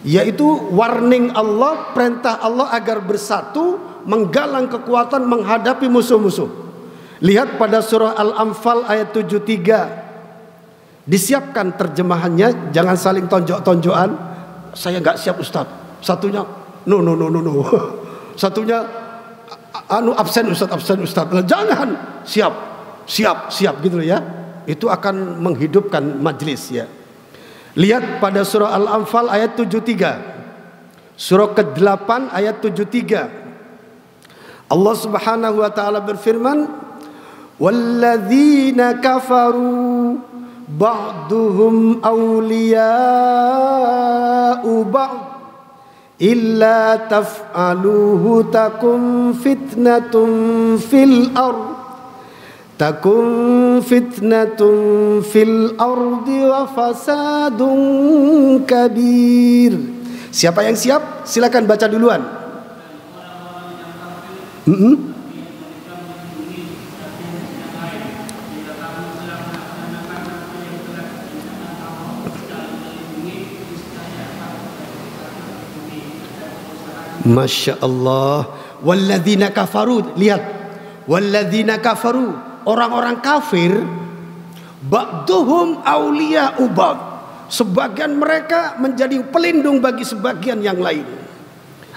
yaitu warning Allah, perintah Allah agar bersatu, menggalang kekuatan menghadapi musuh-musuh. Lihat pada surah Al-Anfal ayat 73. Disiapkan terjemahannya, jangan saling tonjok-tonjokan. Saya nggak siap Ustaz. Satunya no. Satunya absen Ustaz. Jangan, siap gitu ya. Itu akan menghidupkan majelis ya. Lihat pada surah Al-Anfal ayat 73. Surah ke-8 ayat 73. Allah Subhanahu wa taala berfirman, "Walladzina kafaru ba'duhum awliya'u ba'd illa taf'aluhu takum fitnatun fil ard takun fitnatun fil ardi wa fasadun kabir. Siapa yang siap? Silakan baca duluan. Masya Allah. Walladzina kafaru, lihat, walladzina kafaru, orang-orang kafir, ba'duhum awliya'u ba'd, sebagian mereka menjadi pelindung bagi sebagian yang lain.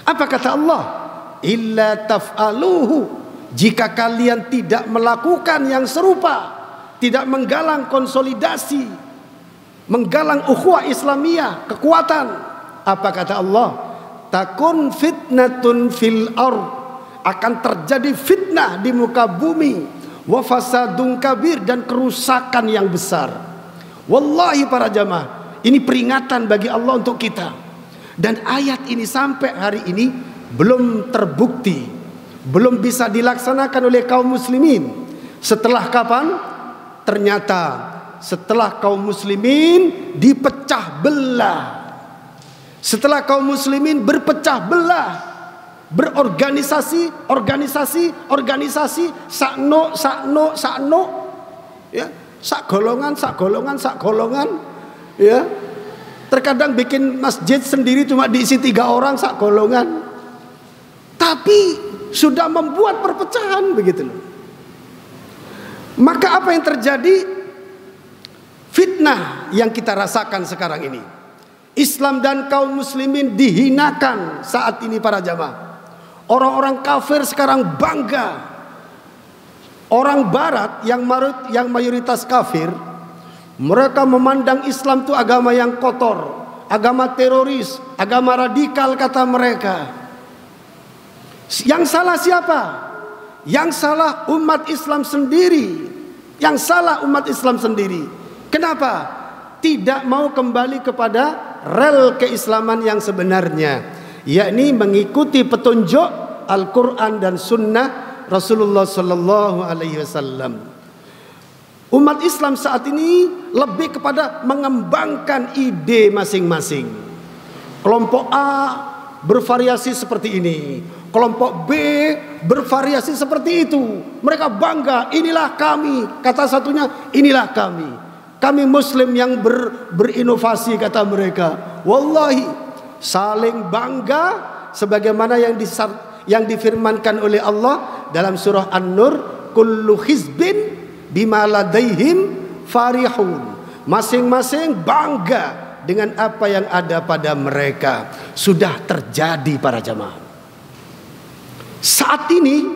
Apa kata Allah? Illa taf'aluhu, jika kalian tidak melakukan yang serupa, tidak menggalang konsolidasi, menggalang ukhuwah Islamiyah, kekuatan, apa kata Allah? Takun fitnatun fil ard, akan terjadi fitnah di muka bumi, wa fasadun kabir, dan kerusakan yang besar. Wallahi para jamaah, ini peringatan bagi Allah untuk kita. Dan ayat ini sampai hari ini belum terbukti, belum bisa dilaksanakan oleh kaum muslimin. Setelah kapan? Ternyata setelah kaum muslimin dipecah belah. Setelah kaum muslimin berpecah belah, berorganisasi, organisasi, sakno, ya, sak golongan, ya. Terkadang bikin masjid sendiri cuma diisi 3 orang, sak golongan. Tapi sudah membuat perpecahan begitu loh. Maka apa yang terjadi? Fitnah yang kita rasakan sekarang ini. Islam dan kaum muslimin dihinakan saat ini para jamaah. Orang-orang kafir sekarang bangga. Orang barat yang mayoritas kafir, mereka memandang Islam itu agama yang kotor, agama teroris, agama radikal kata mereka. Yang salah siapa? Yang salah umat Islam sendiri. Yang salah umat Islam sendiri. Kenapa? Tidak mau kembali kepada rel keislaman yang sebenarnya, yakni mengikuti petunjuk Al-Quran dan Sunnah Rasulullah Sallallahu Alaihi Wasallam. Umat Islam saat ini lebih kepada mengembangkan ide masing-masing. Kelompok A bervariasi seperti ini, kelompok B bervariasi seperti itu. Mereka bangga, inilah kami. Kata satunya, inilah kami. Kami muslim yang berinovasi kata mereka. Wallahi, saling bangga sebagaimana yang difirmankan oleh Allah dalam surah An-Nur, kullu hizbin bima ladaihim farihun. Masing-masing bangga dengan apa yang ada pada mereka. Sudah terjadi para jamaah. Saat ini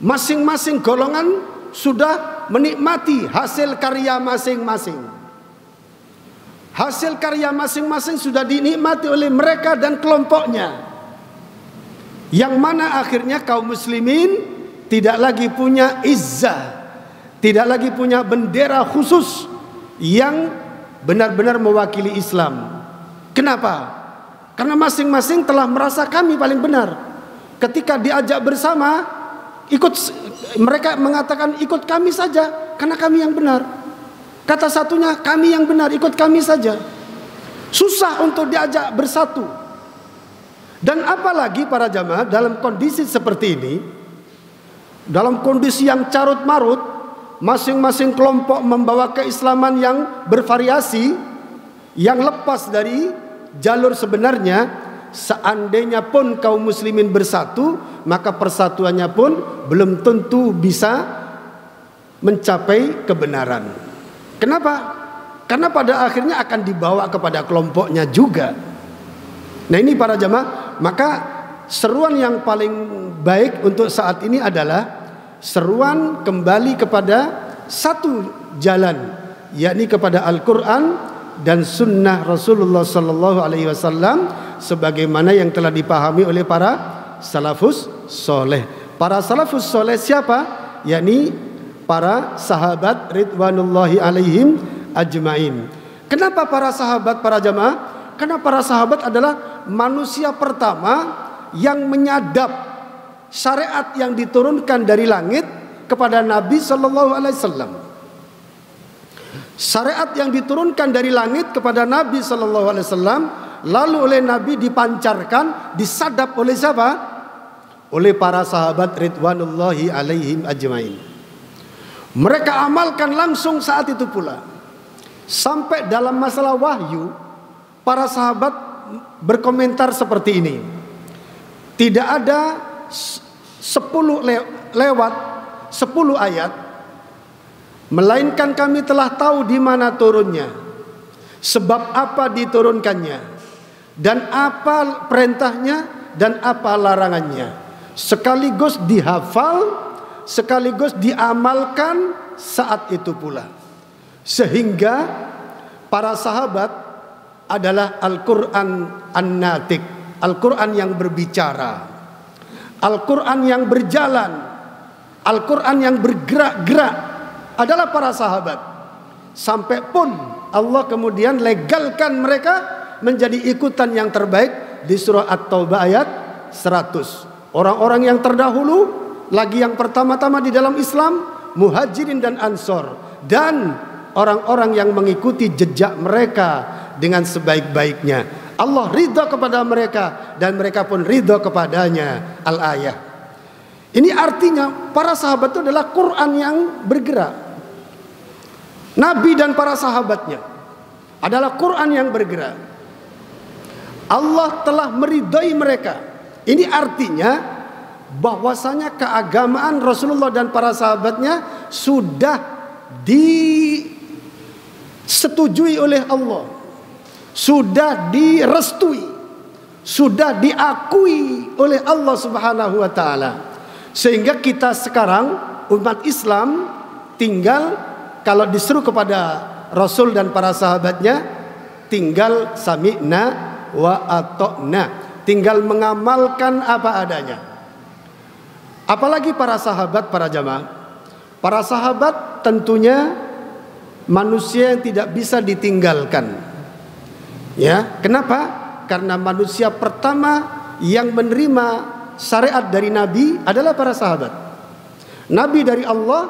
masing-masing golongan sudah menikmati hasil karya masing-masing. Hasil karya masing-masing sudah dinikmati oleh mereka dan kelompoknya. Yang mana akhirnya kaum muslimin tidak lagi punya izzah, tidak lagi punya bendera khusus yang benar-benar mewakili Islam. Kenapa? Karena masing-masing telah merasa kami paling benar. Ketika diajak bersama, mereka mengatakan ikut kami saja karena kami yang benar. Kata satunya, kami yang benar, ikut kami saja. Susah untuk diajak bersatu. Dan apalagi para jamaah dalam kondisi seperti ini, dalam kondisi yang carut marut, masing-masing kelompok membawa keislaman yang bervariasi, yang lepas dari jalur sebenarnya. Seandainya pun kaum muslimin bersatu, maka persatuannya pun belum tentu bisa mencapai kebenaran. Kenapa? Karena pada akhirnya akan dibawa kepada kelompoknya juga. Nah ini para jamaah, maka seruan yang paling baik untuk saat ini adalah seruan kembali kepada satu jalan, yakni kepada Al-Quran dan Sunnah Rasulullah Sallallahu Alaihi Wasallam, sebagaimana yang telah dipahami oleh para salafus soleh. Para salafus soleh siapa? Yakni para sahabat ridwanullahi alaihim ajmain. Kenapa para sahabat para jamaah? Karena para sahabat adalah manusia pertama yang menyadap syariat yang diturunkan dari langit kepada Nabi sallallahu alaihi wasallam. Syariat yang diturunkan dari langit kepada Nabi sallallahu alaihi wasallam, lalu oleh Nabi dipancarkan, disadap oleh siapa? Oleh para sahabat ridwanullahi alaihim ajmain. Mereka amalkan langsung saat itu pula. Sampai dalam masalah wahyu, para sahabat berkomentar seperti ini. Tidak ada 10 ayat, melainkan kami telah tahu di mana turunnya, sebab apa diturunkannya, dan apa perintahnya, dan apa larangannya. Sekaligus dihafal, sekaligus diamalkan saat itu pula. Sehingga para sahabat adalah Al-Quran An-Natik, Al-Quran yang berbicara, Al-Quran yang berjalan, Al-Quran yang bergerak-gerak adalah para sahabat. Sampai pun Allah kemudian legalkan mereka menjadi ikutan yang terbaik di surah At-Taubah ayat 100. Orang-orang yang terdahulu, lagi yang pertama-tama di dalam Islam, Muhajirin dan Ansor, dan orang-orang yang mengikuti jejak mereka dengan sebaik-baiknya. Allah ridha kepada mereka dan mereka pun ridha kepadanya. Al-ayah. Ini artinya para sahabat itu adalah Quran yang bergerak. Nabi dan para sahabatnya adalah Quran yang bergerak. Allah telah meridai mereka. Ini artinya bahwasanya keagamaan Rasulullah dan para sahabatnya sudah disetujui oleh Allah, sudah direstui, sudah diakui oleh Allah Subhanahu wa taala. Sehingga kita sekarang umat Islam tinggal kalau disuruh kepada Rasul dan para sahabatnya, tinggal sami'na wa ata'na, tinggal mengamalkan apa adanya. Apalagi para sahabat, para jamaah, para sahabat tentunya manusia yang tidak bisa ditinggalkan. Ya, kenapa? Karena manusia pertama yang menerima syariat dari Nabi adalah para sahabat. Nabi dari Allah,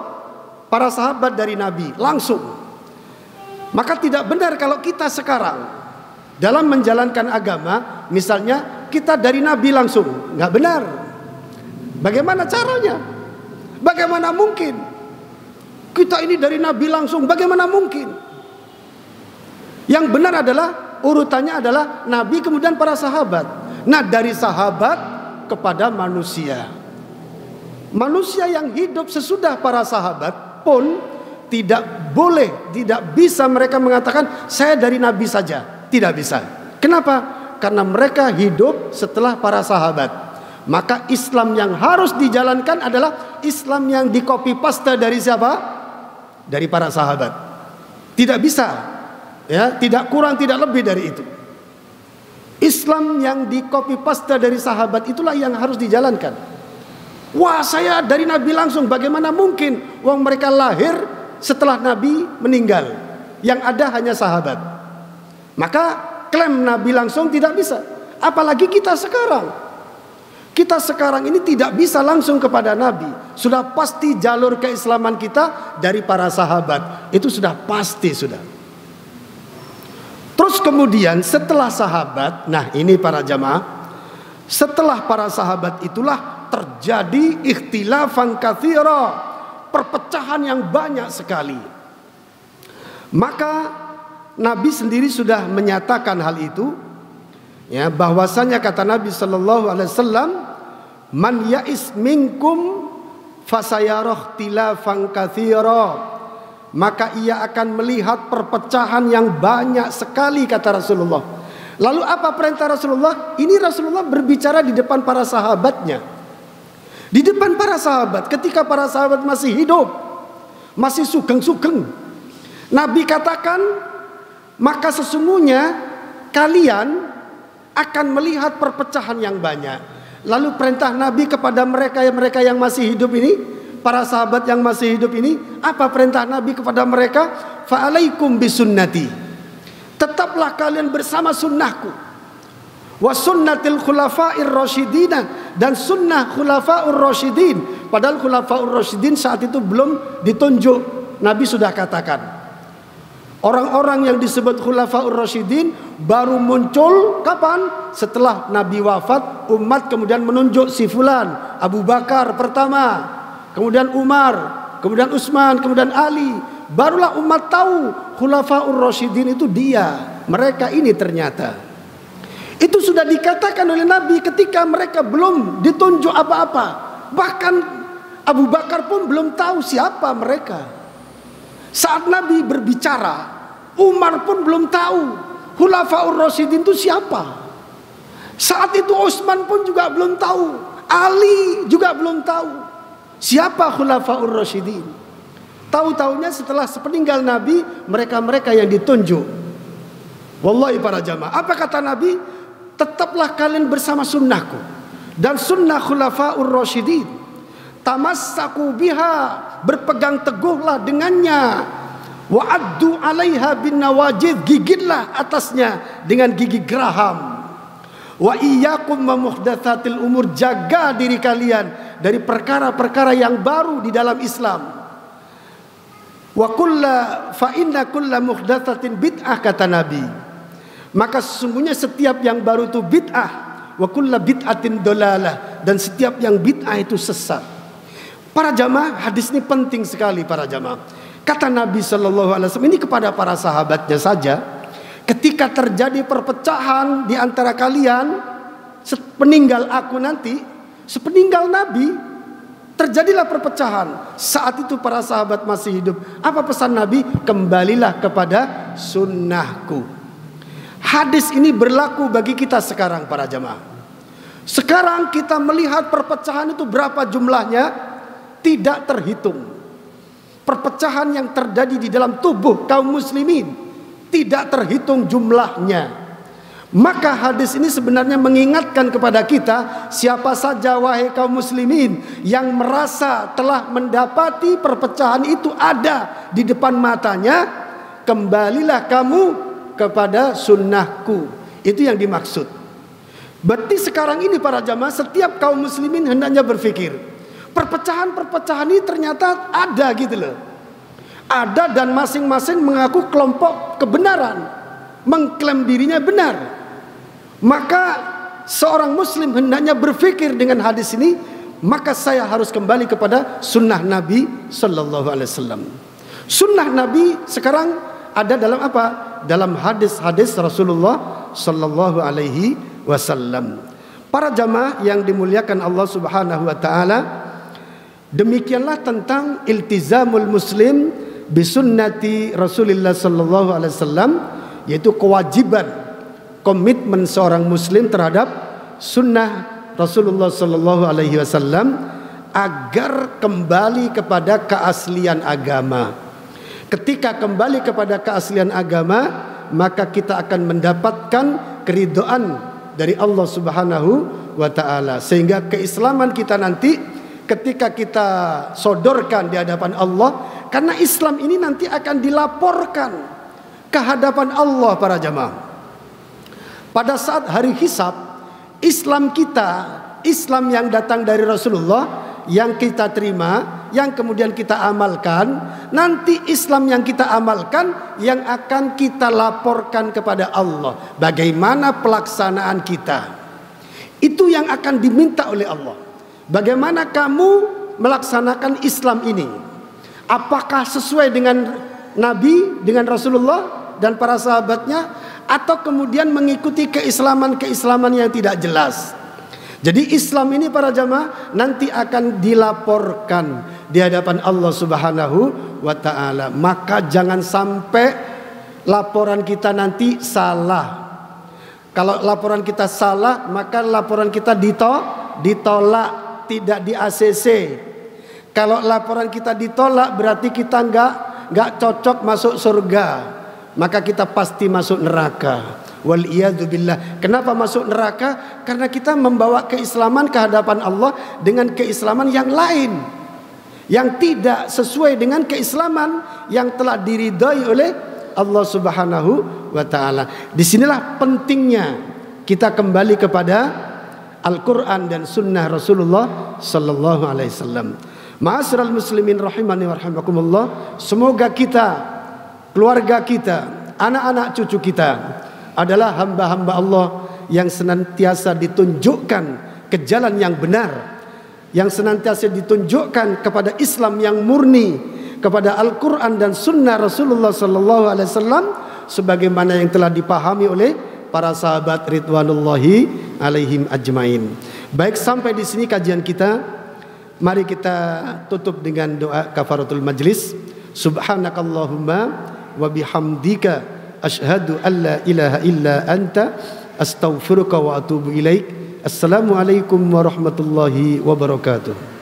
para sahabat dari Nabi langsung. Maka tidak benar kalau kita sekarang dalam menjalankan agama, misalnya kita dari Nabi langsung, nggak benar. Bagaimana caranya? Bagaimana mungkin? Kita ini dari Nabi langsung, bagaimana mungkin? Yang benar adalah urutannya adalah Nabi kemudian para sahabat. Nah, dari sahabat kepada manusia. Manusia yang hidup sesudah para sahabat pun tidak boleh, tidak bisa mereka mengatakan saya dari Nabi saja. Tidak bisa. Kenapa? Karena mereka hidup setelah para sahabat. Maka Islam yang harus dijalankan adalah Islam yang di-copy paste dari siapa? Dari para sahabat. Tidak bisa, ya, tidak kurang, tidak lebih dari itu. Islam yang di-copy paste dari sahabat itulah yang harus dijalankan. Wah, saya dari Nabi langsung, bagaimana mungkin? Wong mereka lahir setelah Nabi meninggal. Yang ada hanya sahabat. Maka klaim Nabi langsung tidak bisa. Apalagi kita sekarang. Kita sekarang ini tidak bisa langsung kepada Nabi. Sudah pasti jalur keislaman kita dari para sahabat. Itu sudah pasti sudah. Terus kemudian setelah sahabat, nah ini para jamaah, setelah para sahabat itulah terjadi ikhtilafan katsira, perpecahan yang banyak sekali. Maka Nabi sendiri sudah menyatakan hal itu, ya, bahwasanya kata Nabi sallallahu alaihi wasallam, man ya'is minkum fasayarah tilafan katsira, maka ia akan melihat perpecahan yang banyak sekali, kata Rasulullah. Lalu apa perintah Rasulullah? Ini Rasulullah berbicara di depan para sahabatnya, di depan para sahabat ketika para sahabat masih hidup, masih sugeng-sugeng. Nabi katakan, maka sesungguhnya kalian akan melihat perpecahan yang banyak. Lalu perintah Nabi kepada mereka yang masih hidup ini, para sahabat yang masih hidup ini, apa perintah Nabi kepada mereka? Fa'alaikum bisunnati, tetaplah kalian bersama sunnahku, wa sunnatil khulafa'ir rasyidina, dan sunnah khulafaur rasyidin. Padahal khulafaur rasyidin saat itu belum ditunjuk. Nabi sudah katakan, orang-orang yang disebut khulafaur rasyidin baru muncul kapan? Setelah Nabi wafat, umat kemudian menunjuk si fulan, Abu Bakar pertama, kemudian Umar, kemudian Utsman, kemudian Ali. Barulah umat tahu khulafaur rasyidin itu dia, mereka ini ternyata. Itu sudah dikatakan oleh Nabi ketika mereka belum ditunjuk apa-apa. Bahkan Abu Bakar pun belum tahu siapa mereka. Saat Nabi berbicara, Umar pun belum tahu khulafaur rasyidin itu siapa. Saat itu Utsman pun juga belum tahu, Ali juga belum tahu siapa khulafaur rasyidin. Tahu-tahunya setelah sepeninggal Nabi, mereka-mereka yang ditunjuk. Wallahi para jamaah, apa kata Nabi? Tetaplah kalian bersama sunnahku dan sunnah khulafaur rasyidin. Tamassaku biha, berpegang teguhlah dengannya. Wa addu 'alaiha bin nawajid, gigitlah atasnya dengan gigi geraham. Wa iyyakum wa muhdatsatil umur, jaga diri kalian dari perkara-perkara yang baru di dalam Islam. Wa fa inna kulla muhdatsatin bid'ah, kata Nabi. Maka sesungguhnya setiap yang baru itu bid'ah, wa kullu bid'atin dolalah, dan setiap yang bid'ah itu sesat. Para jamaah, hadis ini penting sekali para jamaah. Kata Nabi SAW ini kepada para sahabatnya saja, ketika terjadi perpecahan di antara kalian, sepeninggal aku nanti, sepeninggal Nabi, terjadilah perpecahan. Saat itu para sahabat masih hidup. Apa pesan Nabi? Kembalilah kepada sunnahku. Hadis ini berlaku bagi kita sekarang para jamaah. Sekarang kita melihat perpecahan itu berapa jumlahnya, tidak terhitung. Perpecahan yang terjadi di dalam tubuh kaum muslimin tidak terhitung jumlahnya. Maka hadis ini sebenarnya mengingatkan kepada kita, siapa saja wahai kaum muslimin yang merasa telah mendapati perpecahan itu ada di depan matanya, kembalilah kamu kepada sunnahku. Itu yang dimaksud. Berarti sekarang ini para jamaah, setiap kaum muslimin hendaknya berpikir, perpecahan-perpecahan ini ternyata ada gitu loh. Ada, dan masing-masing mengaku kelompok kebenaran, mengklaim dirinya benar. Maka seorang muslim hendaknya berpikir dengan hadis ini, maka saya harus kembali kepada sunnah Nabi Sallallahu Alaihi Wasallam. Sunnah Nabi sekarang ada dalam apa? Dalam hadis-hadis Rasulullah Sallallahu Alaihi Wasallam. Para jamaah yang dimuliakan Allah Subhanahu Wa Taala, demikianlah tentang iltizamul muslim bisunnati Rasulullah Sallallahu Alaihi Wasallam, yaitu kewajiban, komitmen seorang muslim terhadap sunnah Rasulullah Sallallahu Alaihi Wasallam agar kembali kepada keaslian agama. Ketika kembali kepada keaslian agama, maka kita akan mendapatkan keridhaan dari Allah Subhanahu wa Ta'ala. Sehingga keislaman kita nanti ketika kita sodorkan di hadapan Allah, karena Islam ini nanti akan dilaporkan ke hadapan Allah para jamaah. Pada saat hari hisab, Islam kita, Islam yang datang dari Rasulullah, yang kita terima, yang kemudian kita amalkan, nanti Islam yang kita amalkan yang akan kita laporkan kepada Allah. Bagaimana pelaksanaan kita, itu yang akan diminta oleh Allah. Bagaimana kamu melaksanakan Islam ini? Apakah sesuai dengan Nabi, dengan Rasulullah dan para sahabatnya, atau kemudian mengikuti keislaman-keislaman yang tidak jelas? Jadi Islam ini para jamaah nanti akan dilaporkan di hadapan Allah Subhanahu wa Ta'ala. Maka jangan sampai laporan kita nanti salah. Kalau laporan kita salah, maka laporan kita ditolak, tidak di ACC. Kalau laporan kita ditolak, berarti kita nggak cocok masuk surga, maka kita pasti masuk neraka. Waliyadzubillah. Kenapa masuk neraka? Karena kita membawa keislaman ke hadapan Allah dengan keislaman yang lain, yang tidak sesuai dengan keislaman yang telah diridhai oleh Allah Subhanahu wa Ta'ala. Disinilah pentingnya kita kembali kepada Al-Quran dan Sunnah Rasulullah Sallallahu Alaihi Wasallam. Ma'asyiral muslimin rahimani wa rahimakumullah, semoga kita, keluarga kita, anak-anak cucu kita adalah hamba-hamba Allah yang senantiasa ditunjukkan ke jalan yang benar, yang senantiasa ditunjukkan kepada Islam yang murni, kepada Al-Quran dan Sunnah Rasulullah Sallallahu Alaihi Wasallam, sebagaimana yang telah dipahami oleh para sahabat ridwanullahi alaihim ajmain. Baik, sampai di sini kajian kita. Mari kita tutup dengan doa kafaratul majlis. Subhanakallahumma wa bihamdika asyhadu an la ilaha illa anta astaghfiruka wa atubu ilaik. Assalamualaikum warahmatullahi wabarakatuh.